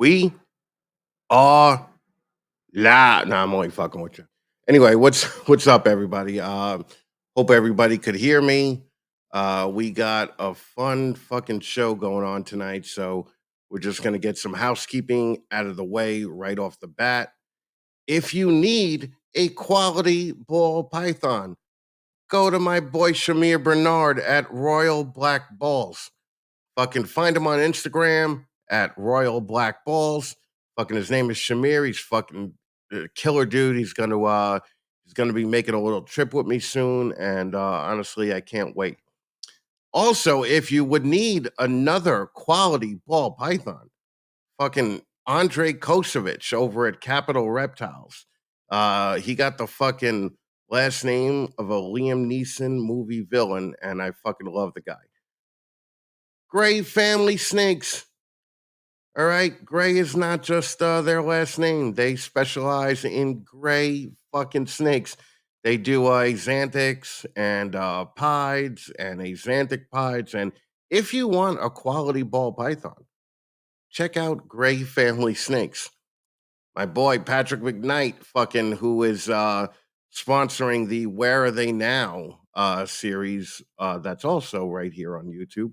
We are live. Nah, I'm only fucking with you. Anyway, what's up, everybody? Hope everybody could hear me. We got a fun fucking show going on tonight, so we're just gonna get some housekeeping out of the way right off the bat. If you need a quality ball python, go to my boy Shamir Bernard at Royal Black Balls. Fucking find him on Instagram at Royal Black Balls. Fucking his name is Shamir. He's fucking killer dude. He's gonna be making a little trip with me soon, and honestly, I can't wait. Also, if you would need another quality ball python, fucking Andre Kosevich over at Capital Reptiles. He got the fucking last name of a Liam Neeson movie villain, and I fucking love the guy. Gray Family Snakes. All right, gray is not just their last name. They specialize in gray fucking snakes. They do axanthics and pides and axanthic pides. And if you want a quality ball python, check out Gray Family Snakes. My boy Patrick McKnight, fucking who is sponsoring the Where Are They Now series that's also right here on YouTube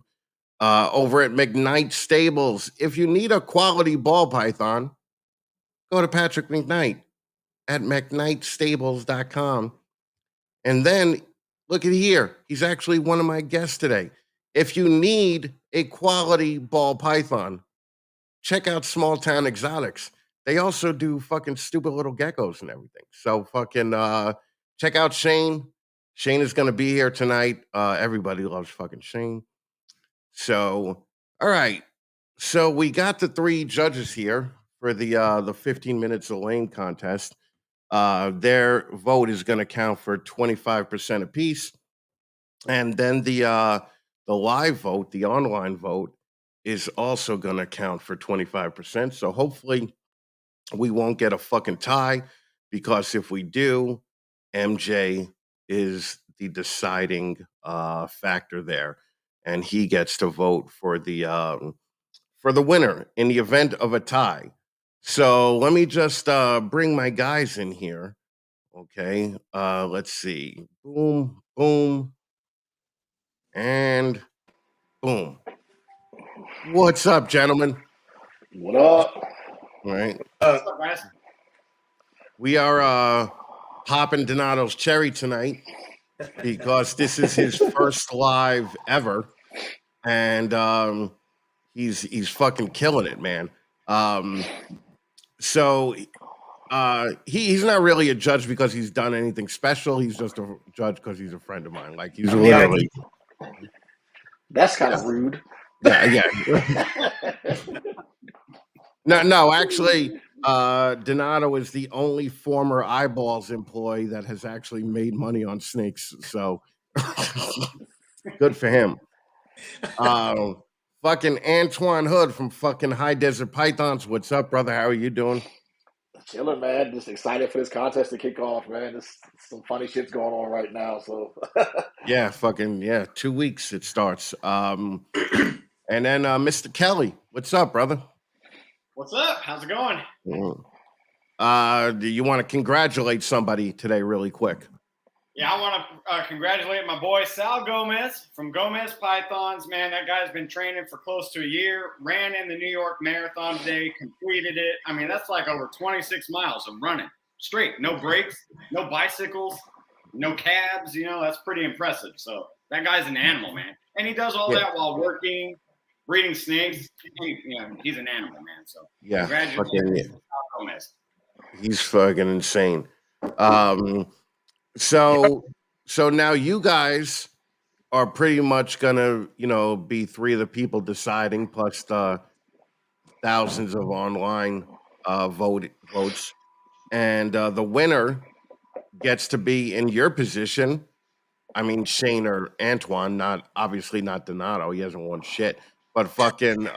over at McKnight Stables. If you need a quality ball python, go to Patrick McKnight at McKnightStables.com. And then look at here. He's actually one of my guests today. If you need a quality ball python, check out Small Town Exotics. They also do fucking stupid little geckos and everything. So fucking check out Shane. Shane is gonna be here tonight. Everybody loves fucking Shane. So, all right. So we got the three judges here for the 15 minutes of lane contest. Their vote is going to count for 25% apiece, and then the live vote, the online vote, is also going to count for 25%. So hopefully we won't get a fucking tie, because if we do, MJ is the deciding factor there, and he gets to vote for the winner in the event of a tie. So let me just bring my guys in here. Okay, let's see. Boom, boom, and boom. What's up, gentlemen? What up? All right. What's up, guys? We are popping Donato's cherry tonight because this is his first live ever, and he's fucking killing it, man. So he's not really a judge because he's done anything special. He's just a judge because he's a friend of mine. Like he's literally. That's kind of rude. Yeah. No. Actually, Donato is the only former Eyeballs employee that has actually made money on snakes. So good for him. Fucking Antoine Hood from fucking High Desert Pythons. What's up, brother? How are you doing? Chilling, man. Just excited for this contest to kick off, man. There's some funny shit's going on right now. So yeah, 2 weeks it starts. And then Mr. Kelly, what's up, brother? What's up? How's it going? Do you want to congratulate somebody today, really quick? Yeah, I want to congratulate my boy Sal Gomez from Gomez Pythons. Man, that guy's been training for close to a year. Ran in the New York Marathon today, completed it. I mean, that's like over 26 miles of running straight, no breaks, no bicycles, no cabs. You know, that's pretty impressive. So that guy's an animal, man, and he does all that while working, breeding snakes. He's an animal, man. So congratulations, Sal Gomez. He's fucking insane. So now you guys are pretty much gonna, be three of the people deciding, plus the thousands of online votes, and the winner gets to be in your position. I mean, Shane or Antoine, obviously not Donato. He hasn't won shit, but fucking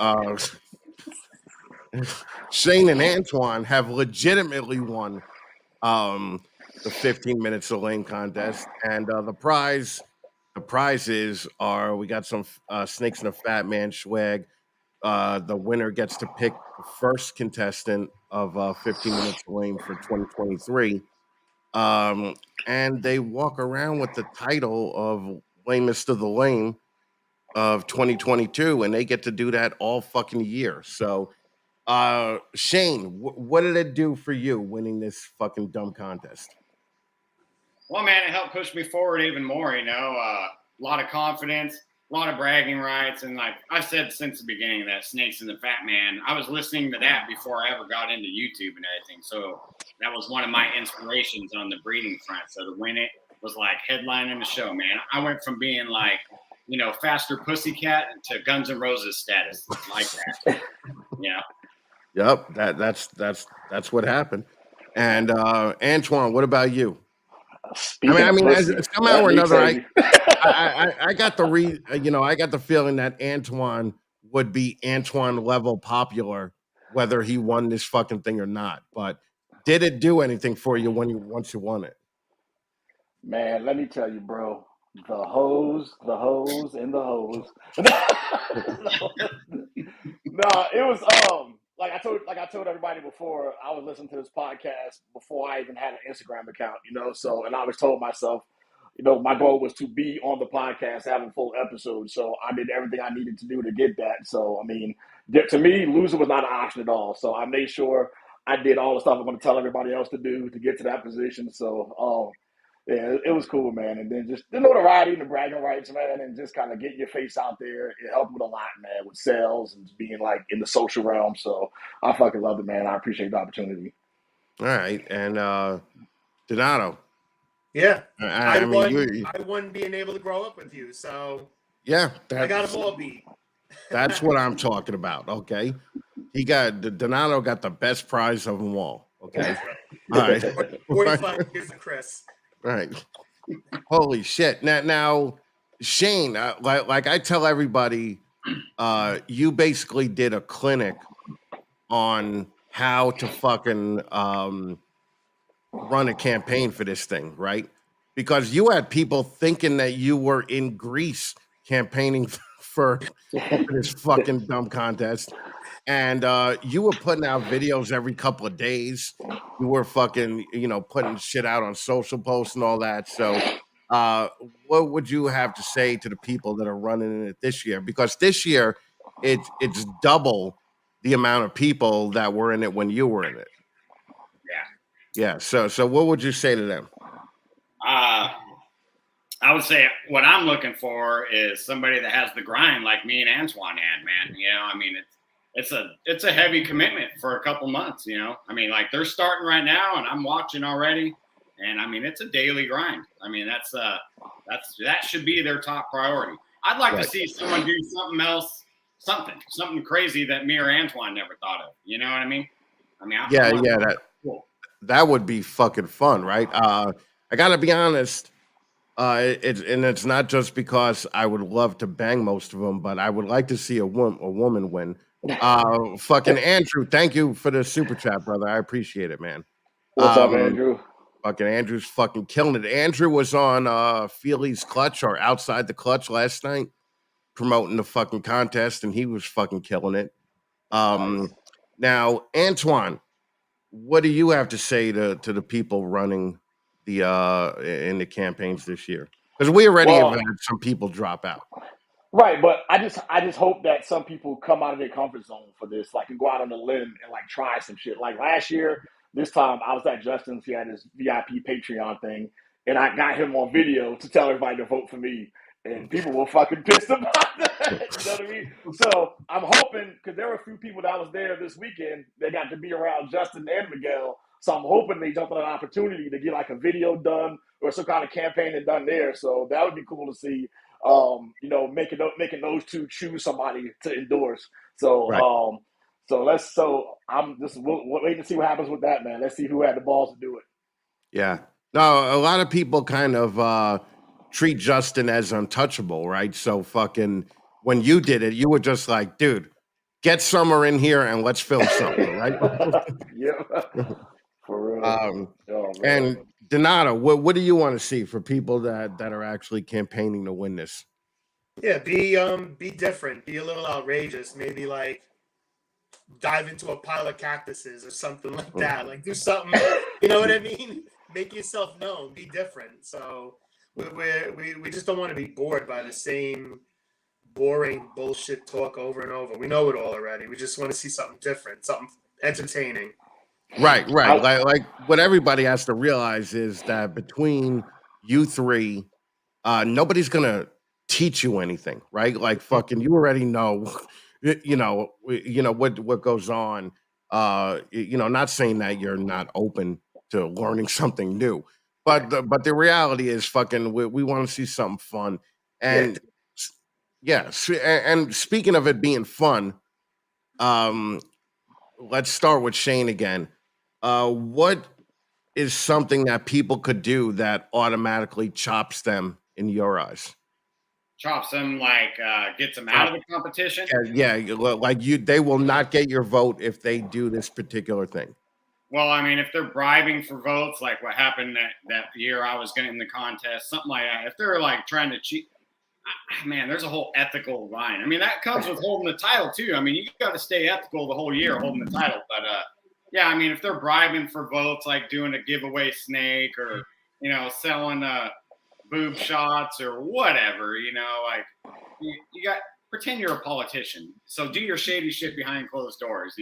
Shane and Antoine have legitimately won the 15 minutes of lane contest, and the prizes are, we got some snakes in a fat man swag. The winner gets to pick the first contestant of 15 Minutes of Lame for 2023. Um, and they walk around with the title of Lamest of the Lame of 2022, and they get to do that all fucking year. So, Shane, what did it do for you winning this fucking dumb contest? Well, man, it helped push me forward even more. A lot of confidence, a lot of bragging rights, and like I've said since the beginning, that Snakes and the Fat Man. I was listening to that before I ever got into YouTube and everything. So that was one of my inspirations on the breeding front. So to win it was like headlining the show, man. I went from being like, faster pussycat to Guns N' Roses status like that. Yeah. Yep, that's what happened. And Antoine, what about you? Speaking of As pussy, somehow let or me another, tell I you. I, I got the I got the feeling that Antoine would be Antoine level popular, whether he won this fucking thing or not. But did it do anything for you once you won it? Man, let me tell you, bro. The hose, and the hose. No, it was like I told everybody before. I was listening to this podcast before I even had an Instagram account, So, and I always told myself, my goal was to be on the podcast, having full episodes. So I did everything I needed to do to get that. So I mean, to me, losing was not an option at all. So I made sure I did all the stuff I'm going to tell everybody else to do to get to that position. So, yeah, it was cool, man. And then just the notoriety and the bragging rights, man, and just kind of getting your face out there. It helped with a lot, man, with sales and being like in the social realm. So I fucking loved it, man. I appreciate the opportunity. All right, and Donato. Yeah, I mean, you, I won being able to grow up with you, so yeah, I got them all beat. that's what I'm talking about. Okay, Donato got the best prize of them all. Okay, all right, 45 years of Chris. right. Holy shit! Now, Shane, like I tell everybody, you basically did a clinic on how to fucking run a campaign for this thing, right? Because you had people thinking that you were in Greece campaigning for this fucking dumb contest, and you were putting out videos every couple of days. You were fucking, putting shit out on social posts and all that. So, uh, what would you have to say to the people that are running it this year? Because this year, it's double the amount of people that were in it when you were in it. Yeah. So what would you say to them? I would say what I'm looking for is somebody that has the grind like me and Antoine had, man. It's a heavy commitment for a couple months, like they're starting right now and I'm watching already. And it's a daily grind. That should be their top priority. I'd like to see someone do something else, something crazy that me or Antoine never thought of. You know what I mean? That would be fucking fun, right? I gotta be honest. It's not just because I would love to bang most of them, but I would like to see a woman win. Fucking Andrew, thank you for the super chat, brother. I appreciate it, man. What's up, Andrew? Fucking Andrew's fucking killing it. Andrew was on Feely's Clutch or Outside the Clutch last night promoting the fucking contest, and he was fucking killing it. Nice. Now, Antoine, what do you have to say to the people running the in the campaigns this year? Because we already have had some people drop out. Right, but I just hope that some people come out of their comfort zone for this, like, and go out on a limb and like try some shit. Like last year, this time I was at Justin's. He had his VIP Patreon thing, and I got him on video to tell everybody to vote for me. And people were fucking pissed about that. You know what I mean? So I'm hoping, because there were a few people that was there this weekend that got to be around Justin and Miguel. So I'm hoping they jump on an opportunity to get like a video done or some kind of campaign done there. So that would be cool to see. Making those two choose somebody to endorse. So, I'm just waiting to see what happens with that, man. Let's see who had the balls to do it. Yeah. No, a lot of people kind of treat Justin as untouchable, right? So fucking when you did it, you were just like, dude, get Summer in here and let's film something, right? Yeah. For real. And Donato, what do you want to see for people that are actually campaigning to win this? Yeah, be different, be a little outrageous, maybe like dive into a pile of cactuses or something like that. Like do something, you know what I mean? Make yourself known, be different. So we just don't want to be bored by the same boring bullshit talk over and over. We know it all already. We just want to see something different, something entertaining. Right, right. I, Like what everybody has to realize is that between you three, nobody's gonna teach you anything, right? Like fucking, you already know, what goes on. Not saying that you're not open to learning something new, Right. but the reality is, fucking, we want to see something fun, Yeah. and yes, and speaking of it being fun, um, let's start with Shane again. What is something that people could do that automatically chops them in your eyes? Chops them, like gets them out of the competition. Yeah, like they will not get your vote if they do this particular thing. Well, I mean, if they're bribing for votes, like what happened that year I was getting the contest, something like that. If they're like trying to cheat, man, there's a whole ethical line. I mean, that comes with holding the title too. I mean, you got to stay ethical the whole year holding the title. But yeah, I mean, if they're bribing for votes, like doing a giveaway snake or selling boob shots or whatever, like you got pretend you're a politician. So do your shady shit behind closed doors.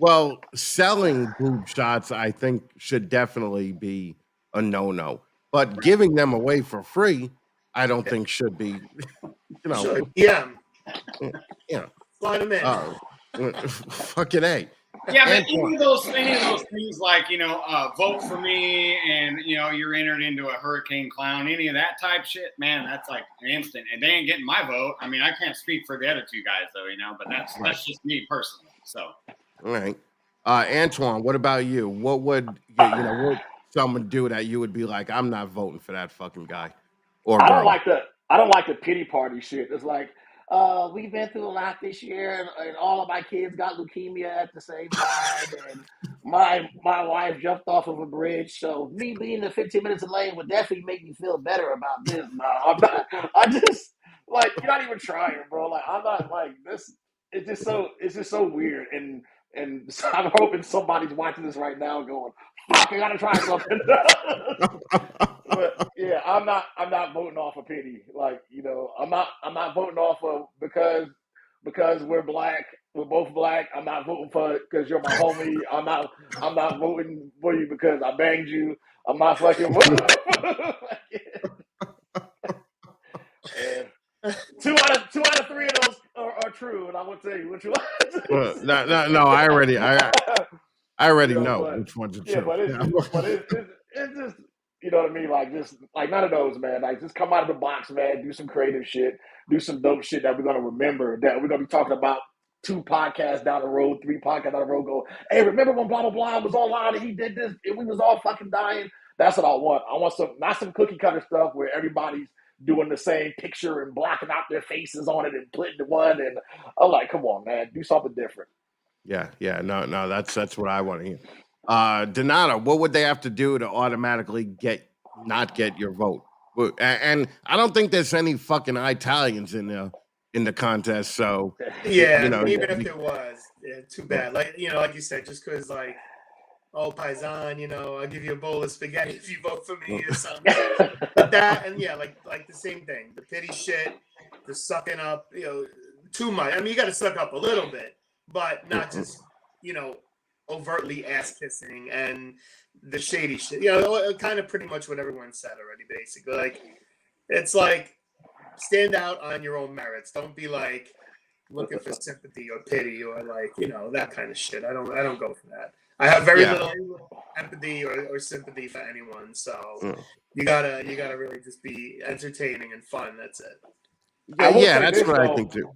Well, selling boob shots, I think, should definitely be a no-no. But giving them away for free, I don't think should be. You know, Sure. Yeah. yeah. Slide them in. Fucking A. Yeah, but Antoine. any of those things like vote for me, and you're entered into a hurricane clown, any of that type shit, man, that's like instant, and they ain't getting my vote. I mean, I can't speak for the other two guys though, but that's just me personally. So, All right, Antoine, what about you? What would what someone do that you would be like, I'm not voting for that fucking guy or I don't girl? like the I don't like the pity party shit. It's like, we've been through a lot this year, and all of my kids got leukemia at the same time, and my wife jumped off of a bridge. So me being the 15 minutes late would definitely make me feel better about this. No, I'm not. I just like you're not even trying, bro. Like I'm not like this. It's just so weird, and so I'm hoping somebody's watching this right now, going, "Fuck, I gotta try something." But yeah, I'm not voting off of pity. Like I'm not voting off of because we're black. We're both black. I'm not voting for it because you're my homie. I'm not voting for you because I banged you. I'm not fucking voting. And two out of three of those are true, and I will tell you which one. No. I already know But which ones are yeah, true. but Yeah. it's just what I mean. Like just like none of those, man. Like just come out of the box, man. Do some creative shit. Do some dope shit that we're gonna remember. That we're gonna be talking about 2 podcasts down the road, 3 podcasts down the road. Go, hey, remember when blah blah blah was online and he did this and we was all fucking dying. That's what I want. I want some not some cookie cutter stuff where everybody's doing the same picture and blocking out their faces on it and putting the one. And I'm like, come on, man, do something different. Yeah. No, that's what I want to hear. Donata, what would they have to do to automatically not get your vote? And I don't think there's any fucking Italians in the contest. So Yeah, you know, even if you- there was, yeah, too bad. Like like you said, just because like, oh, paisan, I'll give you a bowl of spaghetti if you vote for me or something. But that, and yeah, like the same thing, the pity shit, the sucking up, too much. I mean, you got to suck up a little bit, but not just overtly ass kissing and the shady shit. Kind of pretty much what everyone said already. Basically, like it's like stand out on your own merits. Don't be like looking for sympathy or pity or like that kind of shit. I don't go for that. I have very yeah. little empathy or sympathy for anyone. So Mm. you gotta really just be entertaining and fun. That's it. I will Yeah, say that's this what I though. think too.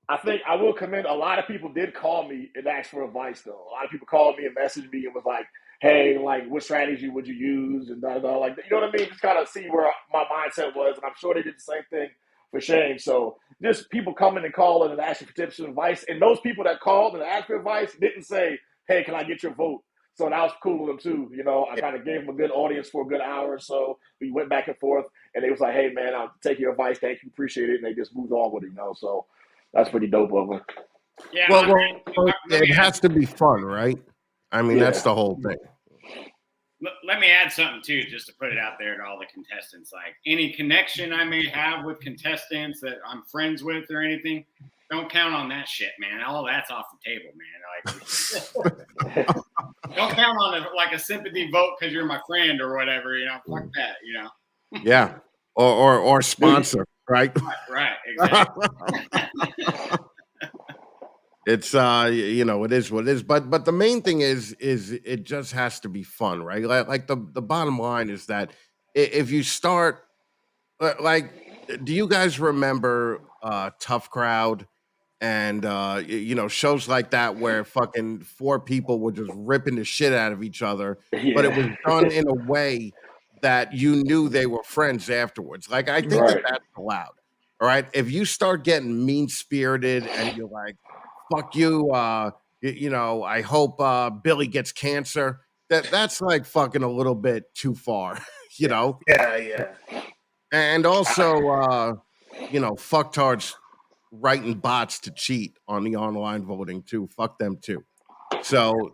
I think I will commend a lot of people did call me and ask for advice though. A lot of people called me and messaged me and was like, "Hey, like, what strategy would you use?" And da da da. Like, you know what I mean? Just kind of see where my mindset was, and I'm sure they did the same thing for Shane. So just people coming and calling and asking for tips and advice, and those people that called and asked for advice didn't say, "Hey, can I get your vote?" So that was cool with them too. I kind of gave them a good audience for a good hour or so. We went back and forth, and they was like, "Hey man, I'll take your advice. Thank you, appreciate it." And they just moved on with it. So that's pretty dope of them. Yeah, Well, let me it has to be fun, right? I mean, that's the whole thing. Let me add something too, just to put it out there to all the contestants. Like any connection I may have with contestants that I'm friends with or anything, don't count on that shit, man. All that's off the table, man. Like, don't count on a sympathy vote because you're my friend or whatever. Fuck that. Yeah, or sponsor, right? Right, exactly. It's it is what it is, but the main thing is it just has to be fun, right? Like the bottom line is that if you start like, do you guys remember Tough Crowd and shows like that where fucking four people were just ripping the shit out of each other, but it was done in a way that you knew they were friends afterwards. Like, I think Right. that's allowed. All right, if you start getting mean spirited and you're like, fuck you, I hope Billy gets cancer, that's like fucking a little bit too far. Yeah. And also fucktards writing bots to cheat on the online voting too. Fuck them too. So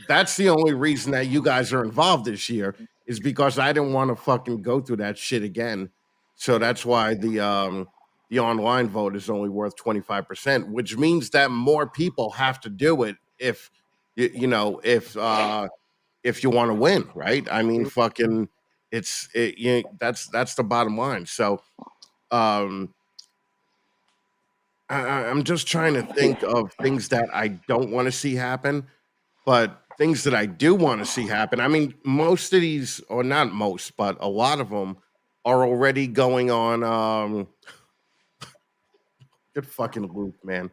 that's the only reason that you guys are involved this year, is because I didn't want to fucking go through that shit again. So that's why the online vote is only worth 25%, which means that more people have to do it if if you want to win, right? I mean, fucking that's the bottom line. So I'm just trying to think of things that I don't want to see happen, but things that I do want to see happen. I mean, most of these, or not most, but a lot of them are already going on. Good fucking Luke, man.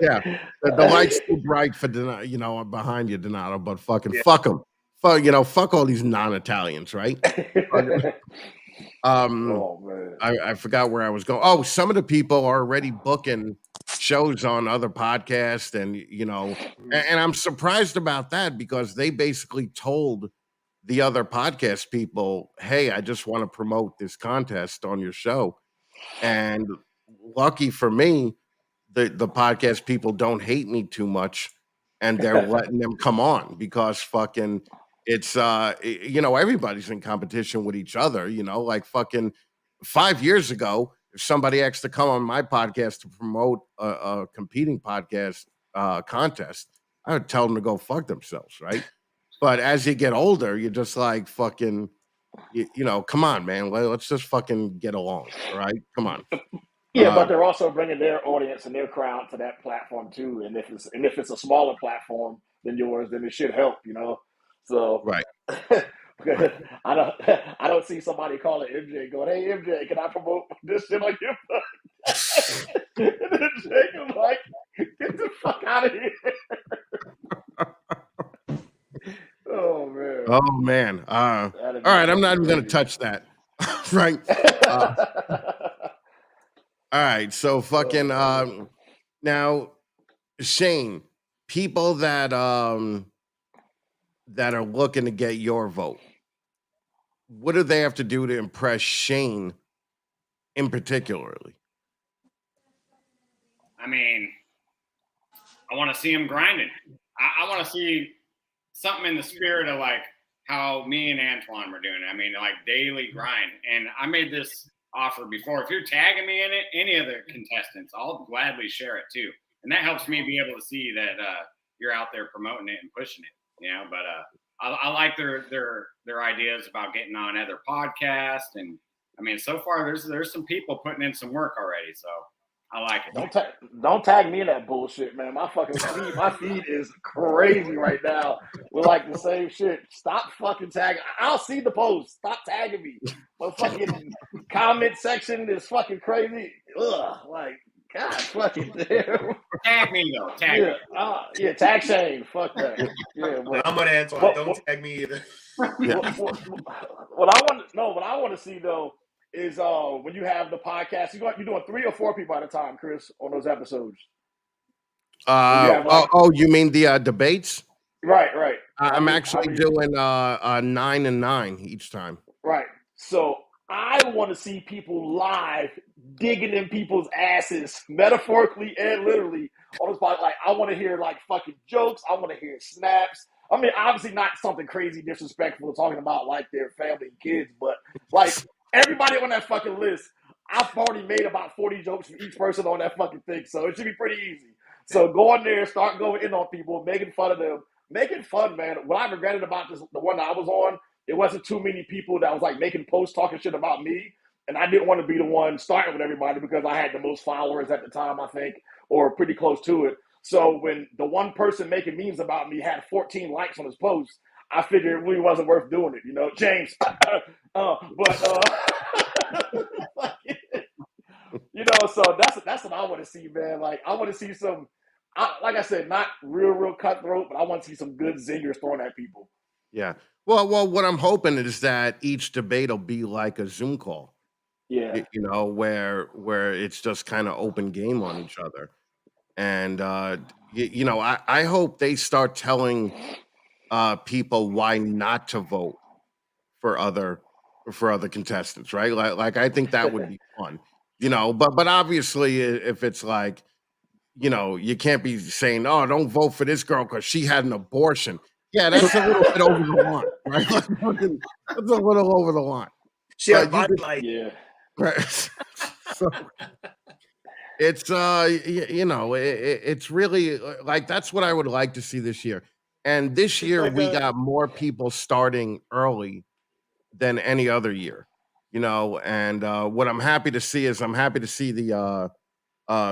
Yeah, the light's too bright for behind you, Donato. But fucking fuck them. Fuck all these non-Italians, right? Oh man, I forgot where I was going. Oh, some of the people are already booking shows on other podcasts, and and I'm surprised about that, because they basically told the other podcast people, "Hey, I just want to promote this contest on your show." And lucky for me, the podcast people don't hate me too much, and they're letting them come on, because fucking it's everybody's in competition with each other, like fucking 5 years ago, if somebody asked to come on my podcast to promote a competing podcast contest, I would tell them to go fuck themselves, right? But as you get older, you're just like, fucking come on, man, let's just fucking get along, all right? Come on. Yeah, but they're also bringing their audience and their crowd to that platform too. And if it's a smaller platform than yours, then it should help. So Right. I don't see somebody calling MJ going, "Hey MJ, can I promote this shit on your podcast?" And then Jacob like, "Get the fuck out of here!" Oh man. Oh man. All right, I'm not even gonna touch that. Right. All right. So fucking now, Shane, people that that are looking to get your vote, what do they have to do to impress Shane in particularly? I mean, I want to see him grinding. I want to see something in the spirit of like how me and Antoine were doing. I mean, like daily grind. And I made this offer before. If you're tagging me in it, any of the contestants, I'll gladly share it too. And that helps me be able to see that you're out there promoting it and pushing it. But I like their ideas about getting on other podcasts. And I mean, so far there's some people putting in some work already. So I like it. Don't tag me in that bullshit, man. My feed is crazy right now. We're like the same shit. Stop fucking tagging. I'll see the post. Stop tagging me. But fucking comment section is fucking crazy. Ugh, like, God fucking damn. Tag me though. Tag me. Tag Shane. Fuck that. Yeah, but, I'm gonna Antoine. Don't tag me either. what I want to see though is when you have the podcast, you're doing 3 or 4 people at a time, Chris, on those episodes. When you have like You mean the debates? right. I'm actually doing 9 and 9 each time. Right. So I want to see people live digging in people's asses, metaphorically and literally, on the spot. Like, I want to hear like fucking jokes. I want to hear snaps. I mean, obviously not something crazy disrespectful talking about like their family and kids, but like everybody on that fucking list, I've already made about 40 jokes for each person on that fucking thing. So it should be pretty easy. So go in there, start going in on people, making fun of them. Making fun, man. What I regretted about this, the one that I was on, it wasn't too many people that was like making posts talking shit about me. And I didn't want to be the one starting with everybody because I had the most followers at the time, I think, or pretty close to it. So when the one person making memes about me had 14 likes on his post, I figured it really wasn't worth doing it, you know, James. You know, so that's what I want to see, man. Like I want to see some, like I said, not real cutthroat, but I want to see some good zingers thrown at people. Yeah. Well, what I'm hoping is that each debate will be like a Zoom call. Yeah. You know, where it's just kind of open game on each other. And you know, I hope they start telling people why not to vote for other contestants, right? Like I think that would be fun. You know, but obviously if it's like, you know, you can't be saying, "Oh, don't vote for this girl because she had an abortion." Yeah, that's a little bit over the line, right? Like, that's a little over the line. She had But you body could, like Yeah. right? So it's you know, it's really like that's what I would like to see this year. And this it's year like we a got more people starting early than any other year, you know. And what I'm happy to see is I'm happy to see the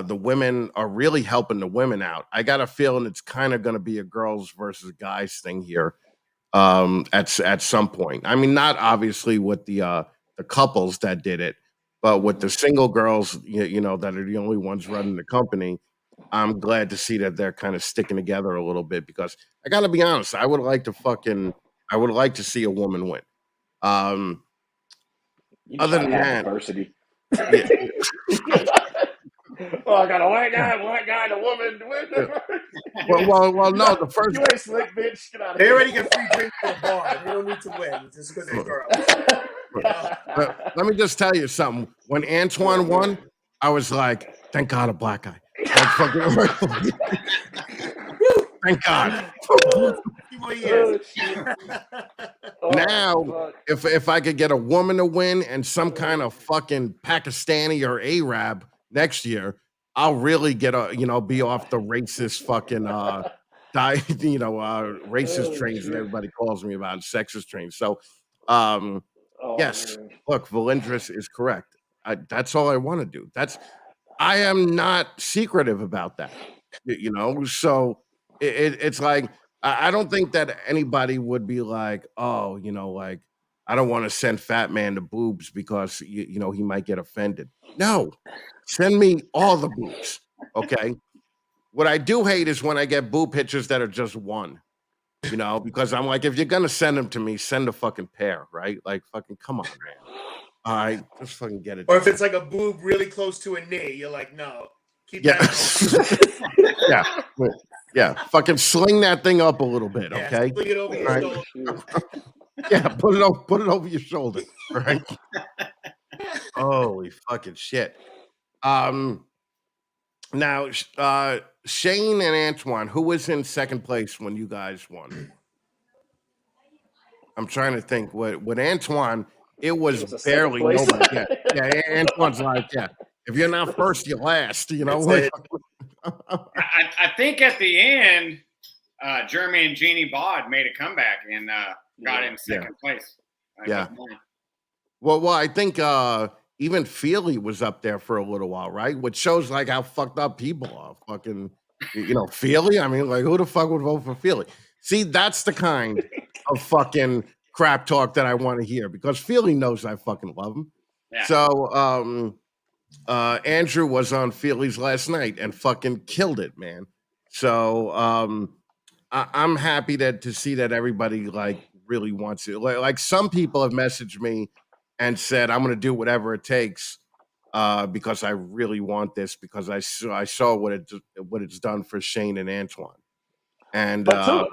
women are really helping the women out. I got a feeling it's kind of going to be a girls versus guys thing here at some point. I mean, not obviously with the couples that did it, but with the single girls, you know, that are the only ones running the company. I'm glad to see that they're kind of sticking together a little bit because I got to be honest, I would like to see a woman win. Um, You just other trying to than have that, diversity. yeah, Oh, I got a white guy, and a woman. yeah. Well, no, the You first. ain't slick, bitch. Get out of they here. already get free drinks at a bar. They don't need to win just because they're girls. Let me just tell you something. When Antoine won, I was like, "Thank God, a black guy." Like fucking, thank God. Few more years. Now, fuck. if I could get a woman to win and some kind of fucking Pakistani or Arab next year, I'll really get be off the racist fucking racist trains that Shit. everybody calls me about, sexist trains. So, um, Oh, yes, man. look, Valindris is correct. That's all I want to do. I am not secretive about that. You know, so it's like I don't think that anybody would be like, oh, you know, like I don't want to send Fat Man to boobs because you know he might get offended. No, send me all the boobs. Okay. What I do hate is when I get boob pictures that are just one. You know, because I'm like, if you're gonna send them to me, send a fucking pair, right? Like, fucking, come on, man. All right, just fucking get it. Or if it's like a boob really close to a knee, you're like, no, keep Yeah. that. Yeah. Yeah. Fucking sling that thing up a little bit, Yeah, okay? sling it over your Right. shoulder. Yeah, put it over your shoulder, right? Holy fucking shit. Now Shane and Antoine, who was in second place when you guys won? I'm trying to think. With Antoine, it was was a second barely place. nobody. Yeah. Antoine's like, yeah. If you're not first, you're last. You know, That's like, I think at the end, Jeremy and Jeannie Bod made a comeback and got in second place. Yeah. Well, I think even Feely was up there for a little while, right? Which shows like how fucked up people are. Fucking, you know, Feely. I mean, like, who the fuck would vote for Feely? See, that's the kind of fucking crap talk that I want to hear because Feely knows I fucking love him. Yeah. So, Andrew was on Feely's last night and fucking killed it, man. So, I'm happy to see that everybody like really wants it. Like some people have messaged me and said, "I'm going to do whatever it takes because I really want this because I saw what it's done for Shane and Antoine." And But too,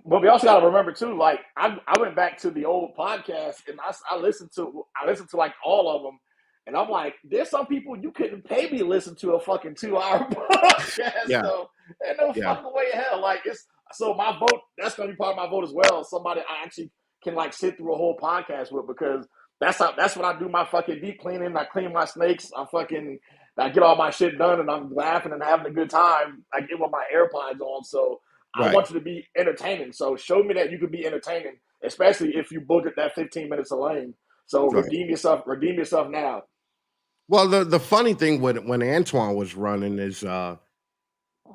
but we also got to remember too. Like I went back to the old podcast and I listened to like all of them, and I'm like, there's some people you couldn't pay me to listen to a fucking 2 hour podcast. yeah, So ain't no yeah, fucking way in hell. Like it's so my vote. That's gonna be part of my vote as well. Somebody I actually can like sit through a whole podcast with because that's when I do my fucking deep cleaning. I clean my snakes. I get all my shit done and I'm laughing and having a good time. I get with my AirPods on. So I right, want you to be entertaining. So show me that you can be entertaining, especially if you book it that 15 minutes of lane. So right. redeem yourself now. Well, the funny thing when Antoine was running is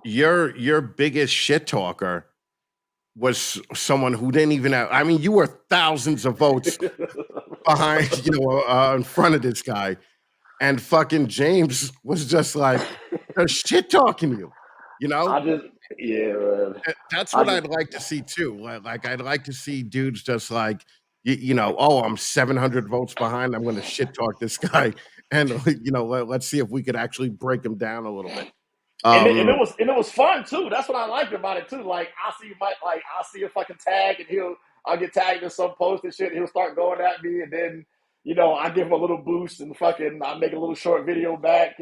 your biggest shit talker was someone who didn't even have. I mean, you were thousands of votes behind, in front of this guy, and fucking James was just like shit talking you. You know, I just yeah, man. That's I what just I'd like to see too. Like I'd like to see dudes just like oh, I'm 700 votes behind. I'm going to shit talk this guy, and let's see if we could actually break him down a little bit. and it was fun too. That's what I liked about it too. Like I'll see a fucking tag and I'll get tagged in some post and shit. And he'll start going at me and then I give him a little boost and fucking I make a little short video back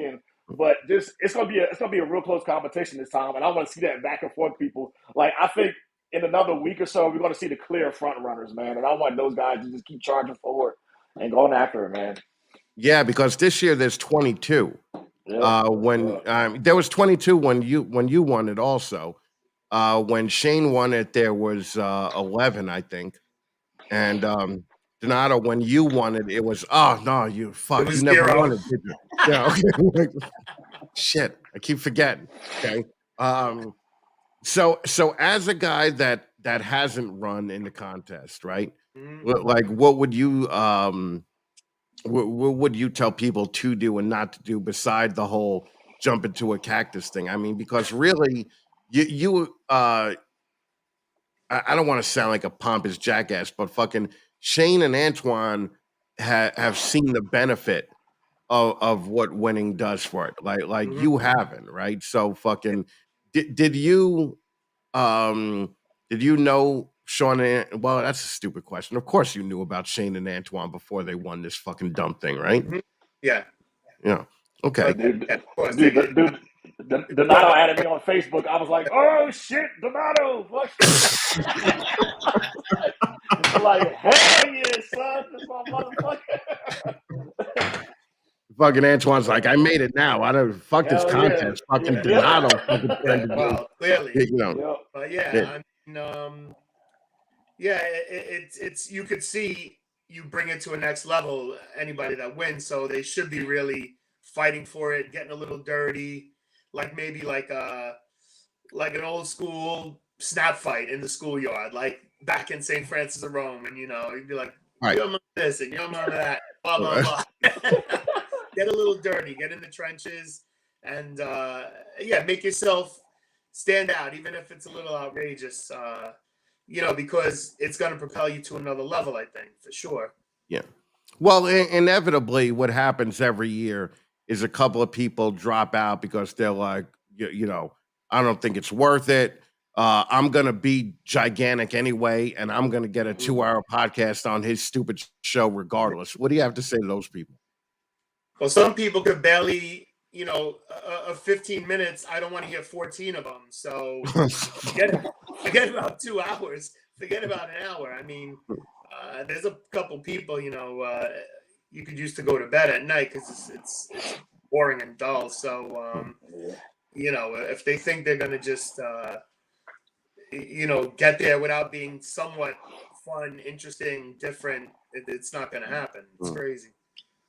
but it's gonna be a real close competition this time and I want to see that back and forth people. Like I think in another week or so we're gonna see the clear front runners, man. And I want those guys to just keep charging forward and going after it, man. Yeah, because this year there's 22. When there was 22 when you won it also. When Shane won it, there was 11, I think. And Donato, when you won it, it was no, you It was never 0. won it, did you? Yeah, okay. Shit, I keep forgetting. Okay. So as a guy that hasn't run in the contest, right? Mhm. Like, what would you what would you tell people to do and not to do beside the whole jump into a cactus thing? I mean, because really, you I don't want to sound like a pompous jackass, but fucking Shane and Antoine have seen the benefit of what winning does for it. Like Mhm. you haven't, right? So fucking did you um did you know Sean and well, that's a stupid question. Of course you knew about Shane and Antoine before they won this fucking dumb thing, right? Mhm. Yeah. Yeah. Okay. But Dude, yeah, of course. dude, Donato added me on Facebook. I was like, oh shit, Donato. Like, hell yeah, son. This my motherfucker. Fucking Antoine's like, I made it now. I don't fuck this Hell yeah. contest. Fucking Yeah. Donato fucking turned it in. Well, clearly. Yep. But Yeah. yeah, I mean, yeah, it's you could see you bring it to a next level. Anybody that wins, so they should be really fighting for it, getting a little dirty, like maybe like an old school snap fight in the schoolyard, like back in St. Francis of Rome, and you'd be like, Right. "You're this and you're that," blah blah blah. Get a little dirty, get in the trenches, and yeah, make yourself stand out, even if it's a little outrageous. Because it's going to propel you to another level, I think, for sure. Yeah. Well, inevitably, what happens every year is a couple of people drop out because they're like, I don't think it's worth it. I'm gonna be gigantic anyway, and I'm gonna get a 2-hour podcast on his stupid show regardless. What do you have to say to those people? Well, some people could barely, 15 minutes. I don't want to hear 14 of them. So forget about 2 hours. Forget about an hour. I mean, there's a couple people, you could use to go to bed at night because it's boring and dull. So, if they think they're going to just, get there without being somewhat fun, interesting, different, it's not going to happen. It's crazy.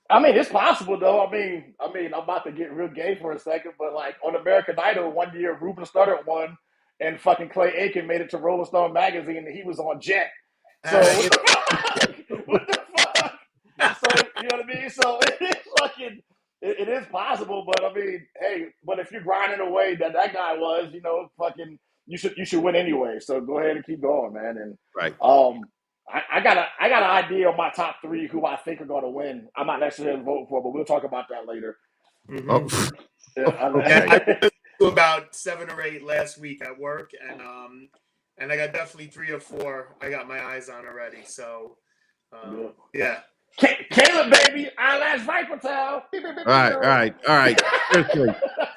I mean, it's possible though. I mean, I'm about to get real gay for a second, but like on American Idol, one year Ruben Studdard won, and fucking Clay Aiken made it to Rolling Stone magazine, and he was on Jet. So what the fuck? So you know what I mean? So it is possible, but I mean, hey, but if you're grinding away that guy was, fucking, you should win anyway. So go ahead and keep going, man. And Right. I got an idea of my top 3 who I think are going to win. I'm not necessarily voting for, but we'll talk about that later. Oh, Yeah, okay. I listened to about 7 or 8 last week at work, and I got definitely 3 or 4 I got my eyes on already. So, yeah. Caleb, baby, eyelash viper tail. All right.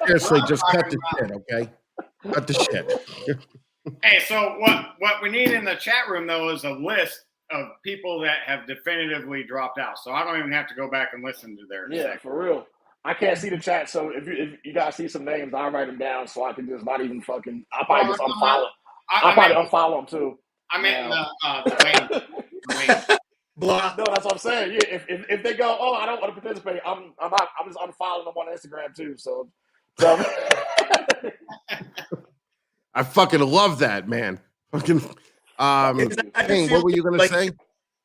Seriously, just cut the shit, okay? Cut the shit. Hey, so what we need in the chat room though is a list of people that have definitively dropped out. So I don't even have to go back and listen to their segment. For real. I can't see the chat, so if you guys see some names, I'll write them down so I can just not even fucking. I'll probably just unfollow. I'll probably unfollow them too. I meant the Wayne. Block. No, that's what I'm saying. Yeah, if they go, oh, I don't want to participate, I'm just unfollowing them on Instagram too. So. I fucking love that, man. Fucking. Hey, what were you gonna say?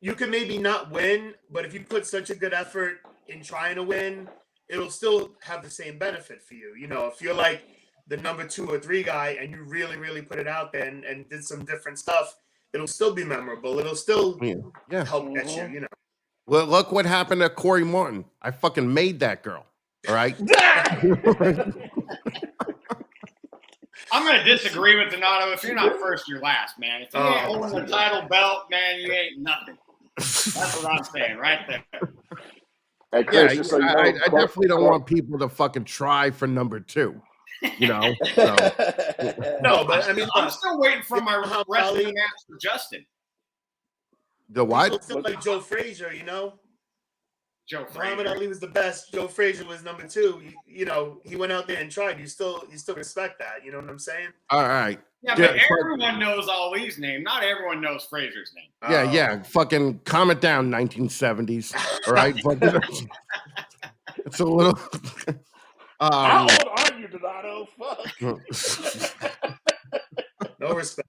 You can maybe not win, but if you put such a good effort in trying to win, it'll still have the same benefit for you. You know, if you're like the number 2 or 3 guy and you really, really put it out there and did some different stuff, it'll still be memorable. It'll still help get you, you know. Well, look what happened to Corey Martin. I fucking made that girl. All right. I'm going to disagree with Donato. If you're not first, you're last, man. If you ain't holding the title belt, man, you ain't nothing. That's what I'm saying right there. Hey, Chris, so I definitely don't want people to fucking try for number 2. You know? So. No, but I mean, I'm still waiting for my wrestling match for Justin. The what? Still like Joe Frazier, you know? Joe Frazier. Muhammad Ali was the best. Joe Frazier was number 2. You know, he went out there and tried. You still respect that. You know what I'm saying? All right. Yeah, but everyone knows Ali's name. Not everyone knows Frazier's name. Yeah. Fucking calm it down, 1970s. All right. It's a little. How old are you, Donato? Fuck. No respect.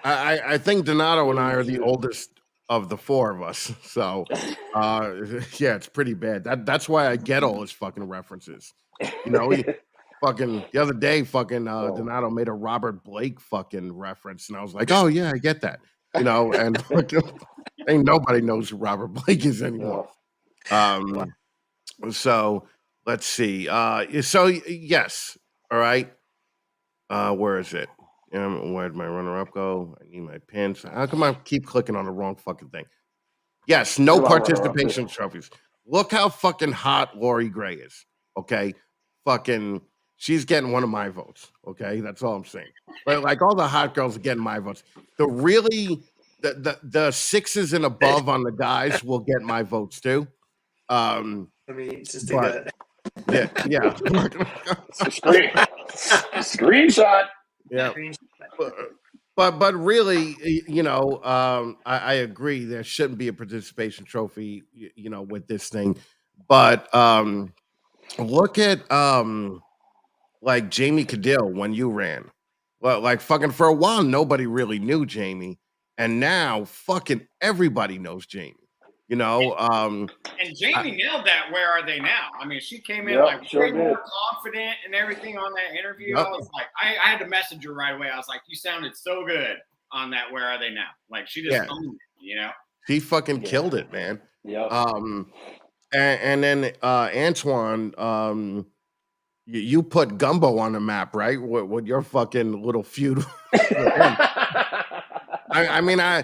I think Donato and I are the oldest of the 4 of us. So, yeah, it's pretty bad. That's why I get all his fucking references. You know, fucking the other day, fucking Donato made a Robert Blake fucking reference, and I was like, oh yeah, I get that. You know, and ain't nobody knows who Robert Blake is anymore. So let's see. So yes, all right. Where is it? Where'd my runner-up go? I need my pins. How come I keep clicking on the wrong fucking thing? Yes, no participation trophies. Look how fucking hot Lori Gray is. Okay, fucking, she's getting one of my votes. Okay, that's all I'm saying. But like all the hot girls are getting my votes. The 6s and above on the guys will get my votes too. I mean, it's just yeah. Screenshot. Yeah. But really, you know, I agree there shouldn't be a participation trophy, you know, with this thing. But look at like Jamie Cadell when you ran. Well, like fucking for a while, nobody really knew Jamie, and now fucking everybody knows Jamie. You know, and Jamie nailed that. Where are they now? I mean, she came in like way more confident and everything on that interview. I was like, I had to message her right away. I was like, you sounded so good on that. Where are they now? Like she just, owned it, you know, she fucking killed it, man. Yeah. And then Antoine, you put Gumbo on the map, right? With your fucking little feud. I mean, I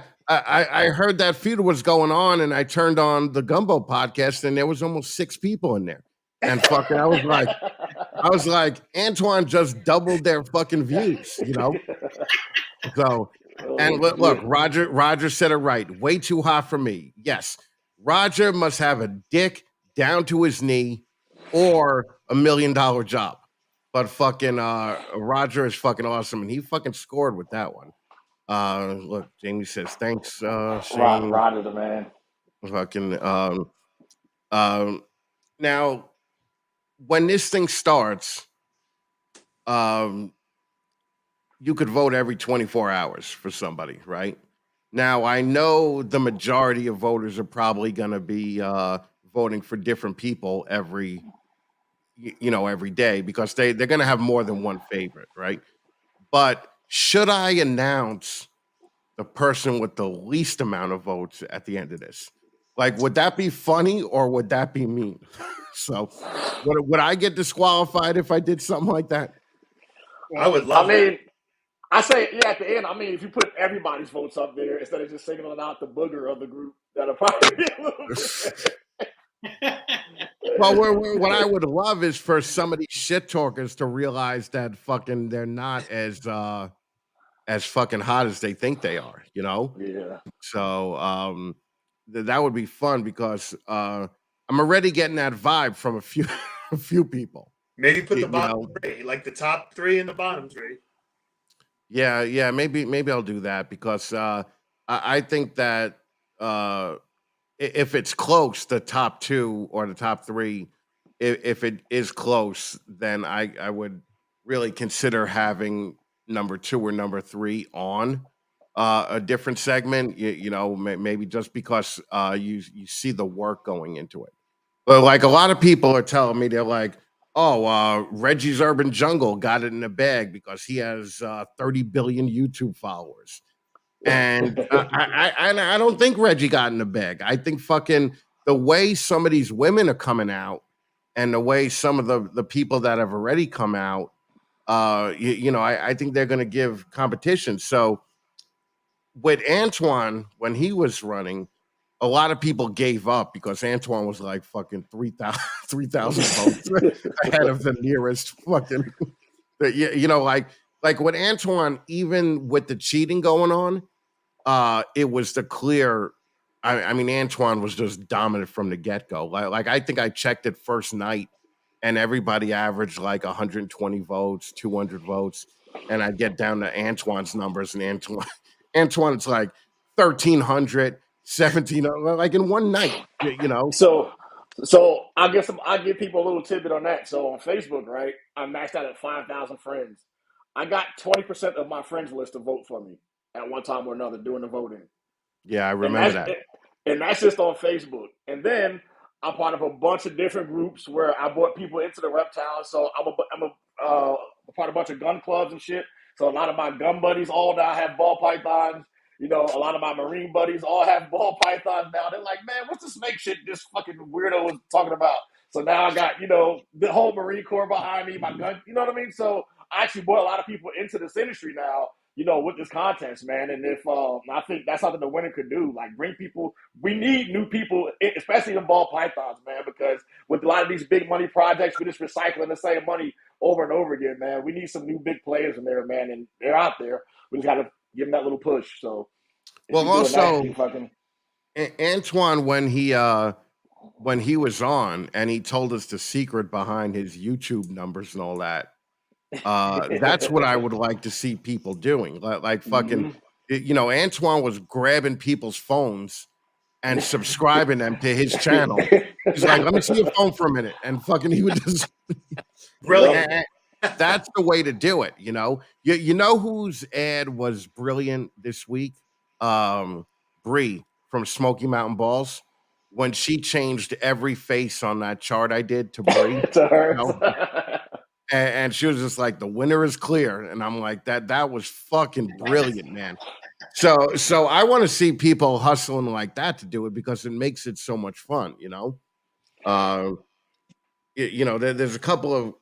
heard that feud was going on, and I turned on the Gumbo podcast, and there was almost 6 people in there. And fucking, I was like, Antoine just doubled their fucking views, you know. So, and look, Roger said it right. Way too hot for me. Yes, Roger must have a dick down to his knee, or $1 million job. But fucking Roger is fucking awesome, and he fucking scored with that one. Look, Jamie says thanks, Shane. Roger the man. Fucking now when this thing starts, you could vote every 24 hours for somebody, right? Now I know the majority of voters are probably gonna be voting for different people every day because they're gonna have more than one favorite, right? But should I announce the person with the least amount of votes at the end of this? Like, would that be funny or would that be mean? So, would I get disqualified if I did something like that? I would I love that. mean, I say, yeah, at the end, I mean, if you put everybody's votes up there instead of just singling out the booger of the group, that'll probably be a little bit. Well, what I would love is for some of these shit talkers to realize that fucking they're not as fucking hot as they think they are, you know? Yeah. So that would be fun because I'm already getting that vibe from a few a few people. Maybe put the You bottom know, three, like the top three and the bottom three. yeah, maybe I'll do that because I think that if it's close, the top two or the top three, if it is close, then I would really consider having number two or number three on a different segment. You know, maybe just because you see the work going into it. But like a lot of people are telling me, they're like, "Oh, Reggie's Urban Jungle got it in the bag because he has 30 billion YouTube followers." And I don't think Reggie got in the bag. I think fucking the way some of these women are coming out and the way some of the people that have already come out, you know, I think they're going to give competition. So with Antoine, when he was running, a lot of people gave up because Antoine was like fucking 3,000 3,000 votes ahead of the nearest fucking, you know, like with Antoine, even with the cheating going on, it was the clear. I mean, Antoine was just dominant from the get go. Like I think I checked it first night, and everybody averaged like 120 votes, 200 votes, and I get down to Antoine's numbers, and Antoine's like 1,300, 17, like in one night. You know, So, so I'll give people a little tidbit on that. So on Facebook, right, I maxed out at 5,000 friends. I got 20% of my friends list to vote for me at one time or another doing the voting. yeah, I and remember that's that. and that's just on Facebook. And then I'm part of a bunch of different groups where I brought people into the reptiles. So I'm a part of a bunch of gun clubs and shit. So a lot of my gun buddies all now have ball pythons. You know, a lot of my marine buddies all have ball pythons now. They're like, man, what's this snake shit this fucking weirdo was talking about? So now I got, you know, the whole Marine Corps behind me, my gun, you know what I mean? So I actually brought a lot of people into this industry now, you know, with this contest, man. And if I think that's something the winner could do, like bring people. We need new people, especially in ball pythons, man, because with a lot of these big money projects, we're just recycling the same money over and over again, man. We need some new big players in there, man, and they're out there. We just got to give them that little push. So if Well, you're doing that, you also fucking Antoine, when he was on and he told us the secret behind his YouTube numbers and all that, that's what I would like to see people doing. Like fucking, hmm you know, Antoine was grabbing people's phones and subscribing them to his channel. He's like, "Let me see your phone for a minute," and fucking he would just. Yep. Brilliant. That's the way to do it. You know, you know whose ad was brilliant this week? Bree from Smoky Mountain Balls, when she changed every face on that chart I did to Bree. To You her. know, and she was just like, the winner is clear. And I'm like, that was fucking brilliant, man. So I want to see people hustling like that to do it because it makes it so much fun, you know. Uh, you know, there's a couple of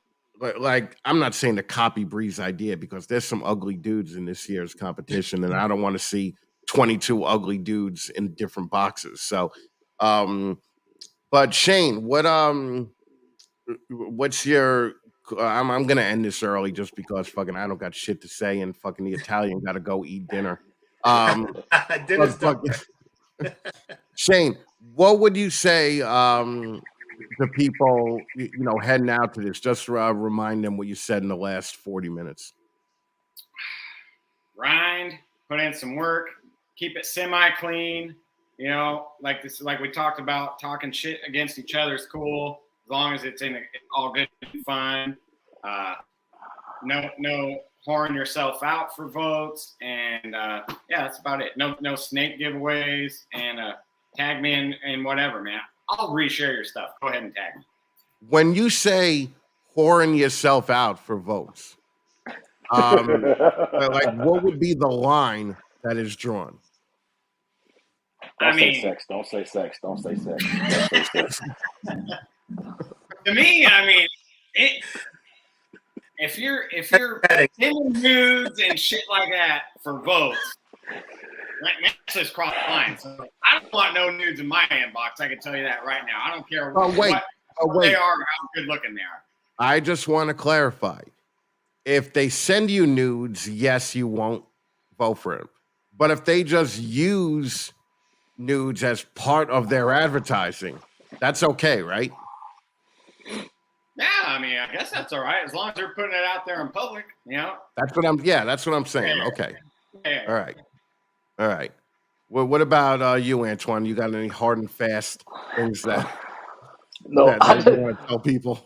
like I'm not saying to copy Bree's idea because there's some ugly dudes in this year's competition, and I don't want to see 22 ugly dudes in different boxes. So um but Shane, what's your I'm gonna end this early just because fucking I don't got shit to say and fucking the Italian gotta go eat dinner. Um Dinner's but done. fucking Shane, what would you say to people you know heading out to this? Just remind them what you said in the last 40 minutes. Grind, put in some work, keep it semi clean. You know, like this, like we talked about, talking shit against each other is cool as long as it's in all good fun. No whoring yourself out for votes, and yeah, that's about it. No snake giveaways, and tag me in whatever, man. I'll reshare your stuff. Go ahead and tag me. When you say whoring yourself out for votes, Like, what would be the line that is drawn? Don't say sex. Don't say sex. Don't say sex. Don't say sex. To me, I mean, if you're sending nudes and shit like that for votes, that's just cross the line. So I don't want no nudes in my inbox. I can tell you that right now. I don't care what they are or how good looking they are. I just want to clarify. If they send you nudes, yes, you won't vote for them. But if they just use nudes as part of their advertising, that's okay, right? Yeah, I mean, I guess that's all right as long as they're putting it out there in public. You know. That's what I'm saying. Yeah. Okay. Yeah. All right. Well, what about you, Antoine? You got any hard and fast things that you want to tell people?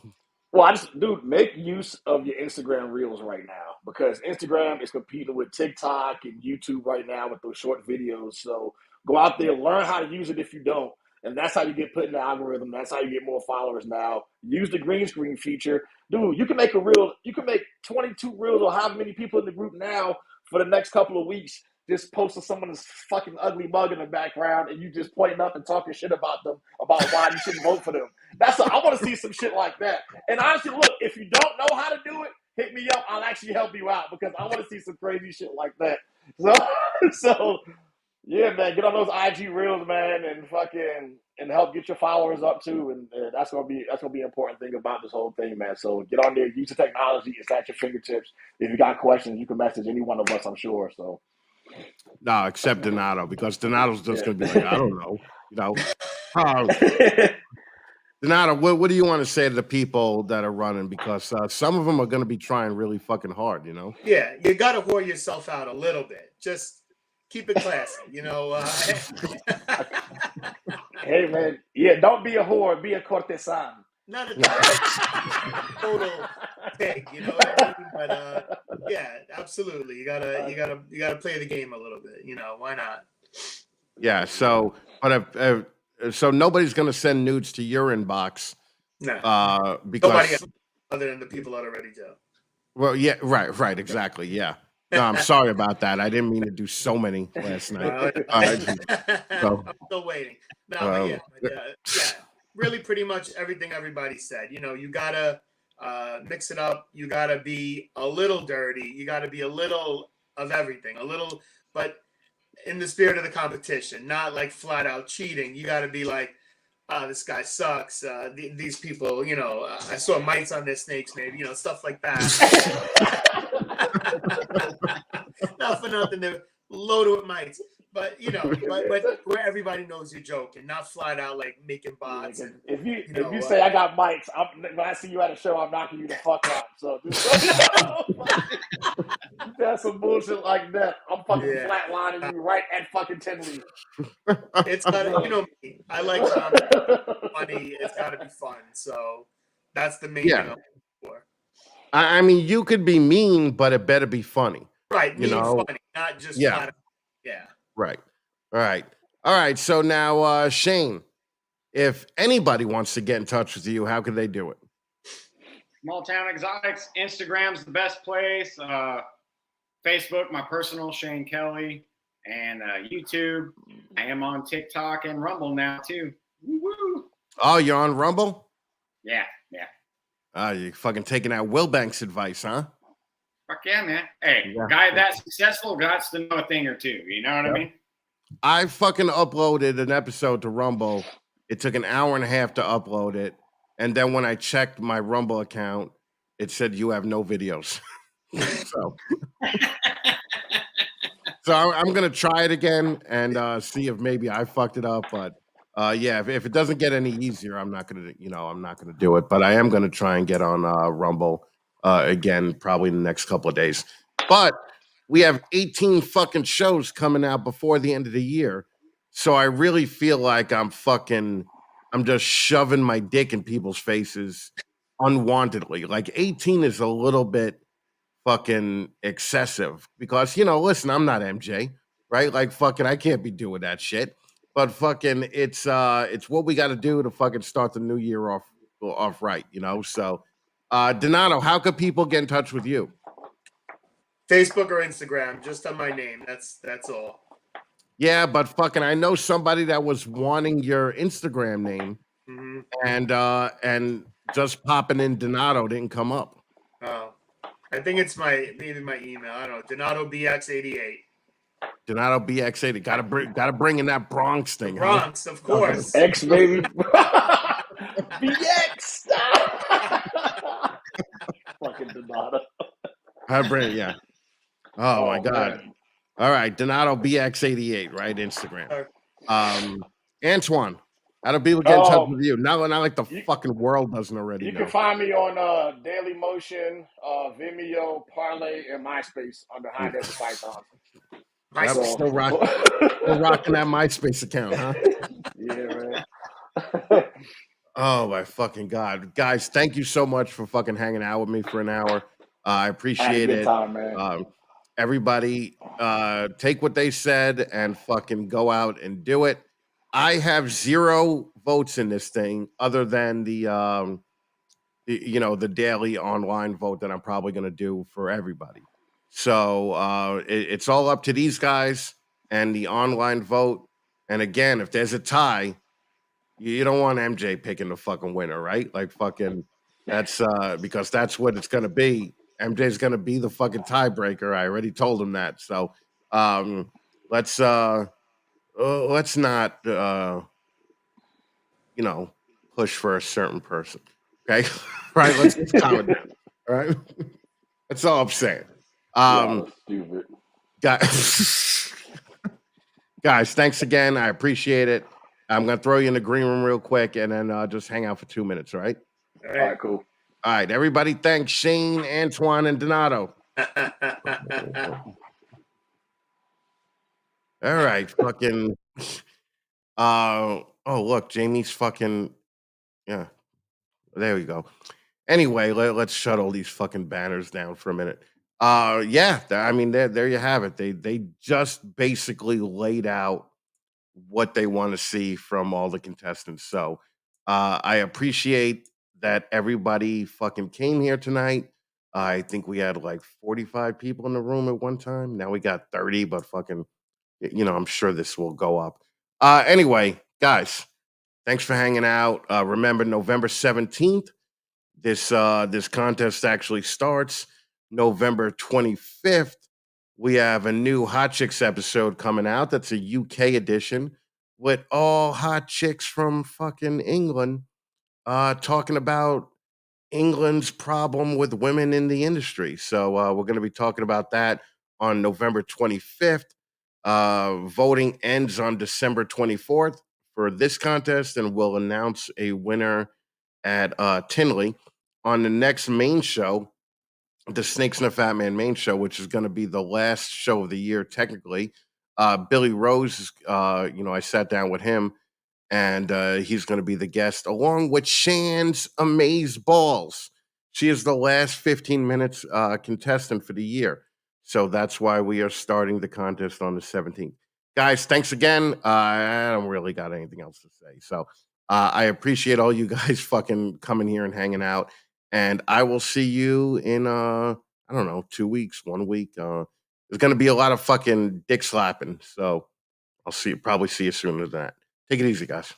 Well, dude, make use of your Instagram Reels right now because Instagram is competing with TikTok and YouTube right now with those short videos. So go out there, learn how to use it if you don't. And that's how you get put in the algorithm. That's how you get more followers now. Use the green screen feature. Dude, you can make a reel. You can make 22 reels or however many people in the group now for the next couple of weeks. Just posting someone's fucking ugly mug in the background and you just pointing up and talking shit about them, about why you shouldn't vote for them. I want to see some shit like that. And honestly, look, if you don't know how to do it, hit me up. I'll actually help you out because I want to see some crazy shit like that. So yeah, man, get on those IG reels, man, and help get your followers up too. And that's gonna be an important thing about this whole thing, man. So get on there, use the technology. It's at your fingertips. If you got questions, you can message any one of us, I'm sure. So. No, except Donato, because Donato's just going to be like, I don't know. Donato, what do you want to say to the people that are running? Because some of them are going to be trying really fucking hard, Yeah, you got to whore yourself out a little bit. Just keep it classy, Hey, man. Yeah, don't be a whore. Be a courtesan. Not a total pig, you know what I mean? But yeah, absolutely. You gotta play the game a little bit. Why not? Yeah. So, but so nobody's gonna send nudes to your inbox. No. Because nobody else other than the people that already do. Well, yeah, right, exactly. Yeah. No, I'm sorry about that. I didn't mean to do so many last night. I'm still waiting. No, yeah. Really pretty much everything everybody said. You gotta mix it up. You gotta be a little dirty. You gotta be a little of everything. A little, but in the spirit of the competition, not like flat out cheating. You gotta be like, this guy sucks. These people, I saw mites on their snakes, maybe, stuff like that. Not for nothing, they're loaded with mites. But but where everybody knows you're joking, not flat out like making bots. If you say I got mites, when I see you at a show, I'm knocking you the fuck out. So that's some bullshit like that. I'm fucking flatlining you right at fucking 10 league. It's gotta, me. I like funny. It's gotta be fun. So that's the main thing I'm looking for. I mean, you could be mean, but it better be funny. Right, funny, not just flat out. Yeah. Right. All right. So now, Shane, if anybody wants to get in touch with you, how can they do it? Small Town Exotics. Instagram's the best place. Facebook, my personal Shane Kelly, and YouTube. I am on TikTok and Rumble now too. Woo-woo. Oh, you're on Rumble? Yeah. You fucking taking out Wilbank's advice, huh? Fuck yeah, man. Hey, guy that successful got to know a thing or two. You know what I mean? I fucking uploaded an episode to Rumble. It took an hour and a half to upload it. And then when I checked my Rumble account, it said you have no videos. So I'm going to try it again and see if maybe I fucked it up. But if it doesn't get any easier, I'm not going to do it. But I am going to try and get on Rumble again, probably in the next couple of days. But we have 18 fucking shows coming out before the end of the year. So I really feel like I'm just shoving my dick in people's faces unwantedly. Like 18 is a little bit fucking excessive because, listen, I'm not MJ, right? Like fucking, I can't be doing that shit. But fucking, it's what we got to do to fucking start the new year off right, So, Donato, how could people get in touch with you? Facebook or Instagram, just on my name. That's all. Yeah, but fucking, I know somebody that was wanting your Instagram name, Mm-hmm. and just popping in Donato didn't come up. Oh, I think it's maybe my email. I don't know. Donato BX88. Donato BX80. Gotta bring in that Bronx The thing, Bronx, of Fucking course. X baby. BX. Fucking Donata. Huh? Yeah. Oh my God. Man. All right, Donato BX88, right? Instagram. Antoine, how do people get in touch with you? Not like the fucking world doesn't already You know. can find me on Daily Motion, Vimeo, Parlay, and MySpace under High Desert Python. Yep, So- still rocking that MySpace account, huh? Yeah, man. Oh my fucking God. Guys, thank you so much for fucking hanging out with me for an hour. I Had a appreciate good it. time, man. Everybody, take what they said and fucking go out and do it. I have 0 votes in this thing other than the the daily online vote that I'm probably going to do for everybody. So it's all up to these guys and the online vote. And again, if there's a tie, you don't want MJ picking the fucking winner, right? Like fucking that's because that's what it's going to be. MJ's going to be the fucking tiebreaker. I already told him that. So um let's not push for a certain person. Okay? Right? Let's just calm it down. All right? That's all I'm saying. Y'all are stupid. Guys, thanks again. I appreciate it. I'm gonna throw you in the green room real quick and then just hang out for 2 minutes, all right? All right, cool. All right, everybody, thanks Shane, Antoine, and Donato. All right, fucking oh look, Jamie's fucking yeah. There we go. Anyway, let's shut all these fucking banners down for a minute. Yeah, I mean, there you have it. They just basically laid out what they want to see from all the contestants. So I appreciate that everybody fucking came here tonight. I think we had like 45 people in the room at one time. Now we got 30, but fucking, I'm sure this will go up. Anyway, guys, thanks for hanging out. Remember, November 17th, this contest actually starts. November 25th, we have a new Hot Chicks episode coming out. That's a UK edition with all hot chicks from fucking England talking about England's problem with women in the industry. So we're going to be talking about that on November 25th. Voting ends on December 24th for this contest, and we'll announce a winner at Tinley on the next main show, the Snakes and the Fat Man main show, which is going to be the last show of the year, technically. Billy Rose, I sat down with him, and he's going to be the guest along with Shan's Amaze Balls. She is the last 15 minutes contestant for the year. So that's why we are starting the contest on the 17th. Guys, thanks again. I don't really got anything else to say. So I appreciate all you guys fucking coming here and hanging out. And I will see you in, I don't know, 2 weeks, 1 week. There's going to be a lot of fucking dick slapping. So I'll probably see you sooner than that. Take it easy, guys.